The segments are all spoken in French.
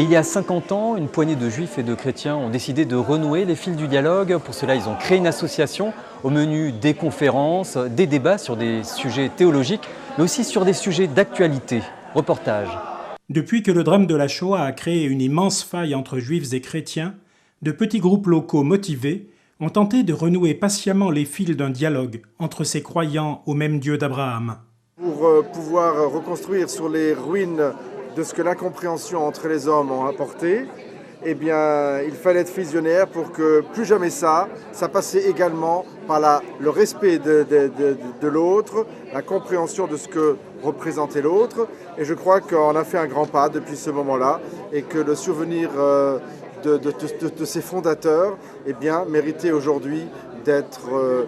il y a 50 ans, une poignée de juifs et de chrétiens ont décidé de renouer les fils du dialogue. Pour cela, ils ont créé une association au menu des conférences, des débats sur des sujets théologiques, mais aussi sur des sujets d'actualité. Reportage. Depuis que le drame de la Shoah a créé une immense faille entre juifs et chrétiens, de petits groupes locaux motivés ont tenté de renouer patiemment les fils d'un dialogue entre ces croyants au même Dieu d'Abraham. Pour pouvoir reconstruire sur les ruines de ce que l'incompréhension entre les hommes ont apporté, eh bien, il fallait être visionnaire pour que plus jamais ça passait également par le respect de l'autre, la compréhension de ce que représentait l'autre. Et je crois qu'on a fait un grand pas depuis ce moment-là et que le souvenir de ces fondateurs eh bien, méritait aujourd'hui d'être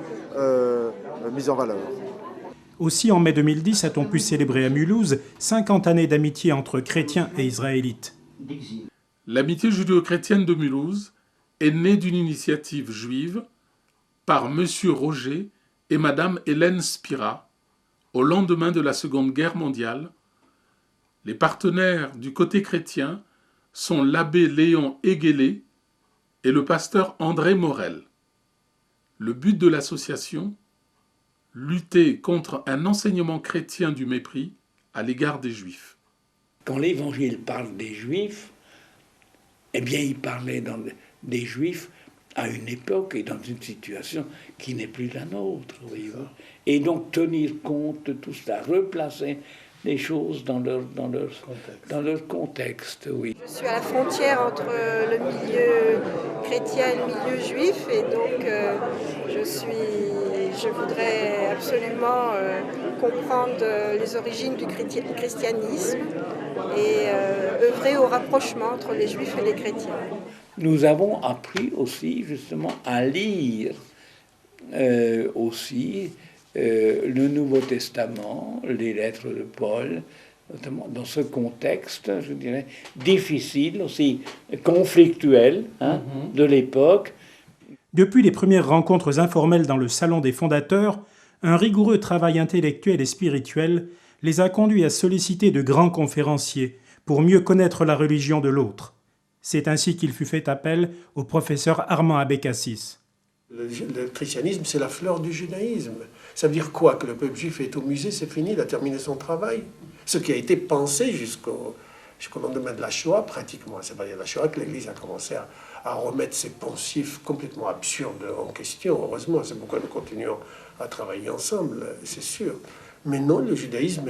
mis en valeur. Aussi, en mai 2010, a-t-on pu célébrer à Mulhouse 50 années d'amitié entre chrétiens et israélites. L'amitié judéo-chrétienne de Mulhouse est née d'une initiative juive par Monsieur Roger et Madame Hélène Spira au lendemain de la Seconde Guerre mondiale. Les partenaires du côté chrétien sont l'abbé Léon Heguelé et le pasteur André Morel. Le but de l'association, lutter contre un enseignement chrétien du mépris à l'égard des Juifs. Quand l'Évangile parle des Juifs, eh bien, il parlait des Juifs à une époque et dans une situation qui n'est plus la nôtre. Et donc, tenir compte de tout cela, replacer les choses dans leur contexte. Oui. Je suis à la frontière entre le milieu chrétien et le milieu juif, et donc je voudrais absolument comprendre les origines du christianisme et œuvrer au rapprochement entre les juifs et les chrétiens. Nous avons appris aussi justement à lire aussi le Nouveau Testament, les lettres de Paul, notamment dans ce contexte, je dirais, difficile, aussi conflictuel de l'époque. Depuis les premières rencontres informelles dans le salon des fondateurs, un rigoureux travail intellectuel et spirituel les a conduits à solliciter de grands conférenciers pour mieux connaître la religion de l'autre. C'est ainsi qu'il fut fait appel au professeur Armand Abécassis. Le christianisme, c'est la fleur du judaïsme. Ça veut dire quoi? Que le peuple juif est au musée, c'est fini, il a terminé son travail. Ce qui a été pensé jusqu'au lendemain de la Shoah, pratiquement. C'est pas la Shoah que l'Église a commencé à remettre ses poncifs complètement absurdes en question. Heureusement, c'est pourquoi nous continuons à travailler ensemble, c'est sûr. Mais non, le judaïsme,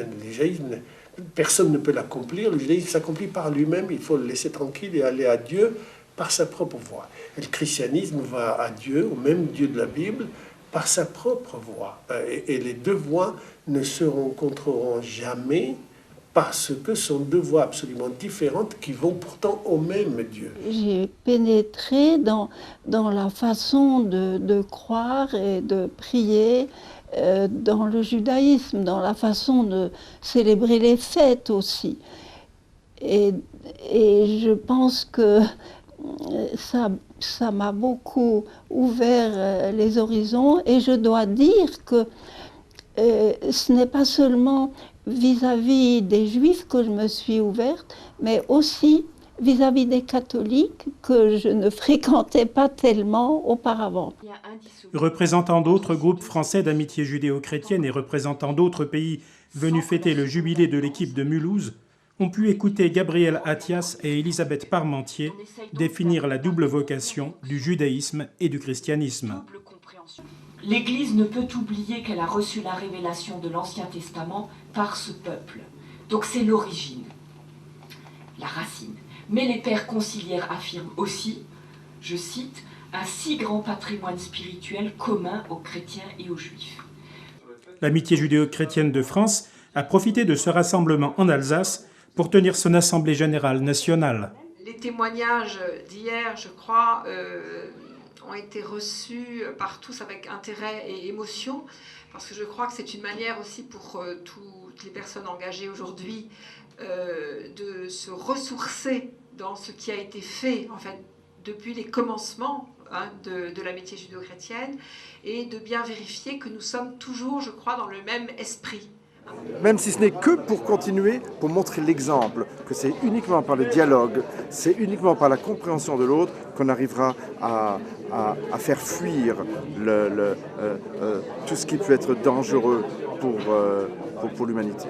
personne ne peut l'accomplir. Le judaïsme s'accomplit par lui-même, il faut le laisser tranquille et aller à Dieu par sa propre voie. Et le christianisme va à Dieu, au même Dieu de la Bible, par sa propre voie. Et les deux voies ne se rencontreront jamais parce que ce sont deux voies absolument différentes qui vont pourtant au même Dieu. J'ai pénétré dans la façon de croire et de prier dans le judaïsme, dans la façon de célébrer les fêtes aussi. Et je pense que ça m'a beaucoup ouvert les horizons, et je dois dire que ce n'est pas seulement vis-à-vis des Juifs que je me suis ouverte, mais aussi vis-à-vis des catholiques que je ne fréquentais pas tellement auparavant. Représentant d'autres groupes français d'amitié judéo-chrétienne et représentant d'autres pays venus fêter le jubilé de l'équipe de Mulhouse, ont pu écouter Gabriel Attias et Elisabeth Parmentier définir la double vocation du judaïsme et du christianisme. L'Église ne peut oublier qu'elle a reçu la révélation de l'Ancien Testament par ce peuple. Donc c'est l'origine, la racine. Mais les pères conciliaires affirment aussi, je cite, un si grand patrimoine spirituel commun aux chrétiens et aux juifs. L'amitié judéo-chrétienne de France a profité de ce rassemblement en Alsace pour tenir son assemblée générale nationale. Les témoignages d'hier, je crois, ont été reçus par tous avec intérêt et émotion, parce que je crois que c'est une manière aussi pour toutes les personnes engagées aujourd'hui de se ressourcer dans ce qui a été fait en fait depuis les commencements de l'amitié judéo-chrétienne, et de bien vérifier que nous sommes toujours, je crois, dans le même esprit. même si ce n'est que pour continuer, pour montrer l'exemple, que c'est uniquement par le dialogue, c'est uniquement par la compréhension de l'autre qu'on arrivera à faire fuir tout ce qui peut être dangereux pour l'humanité.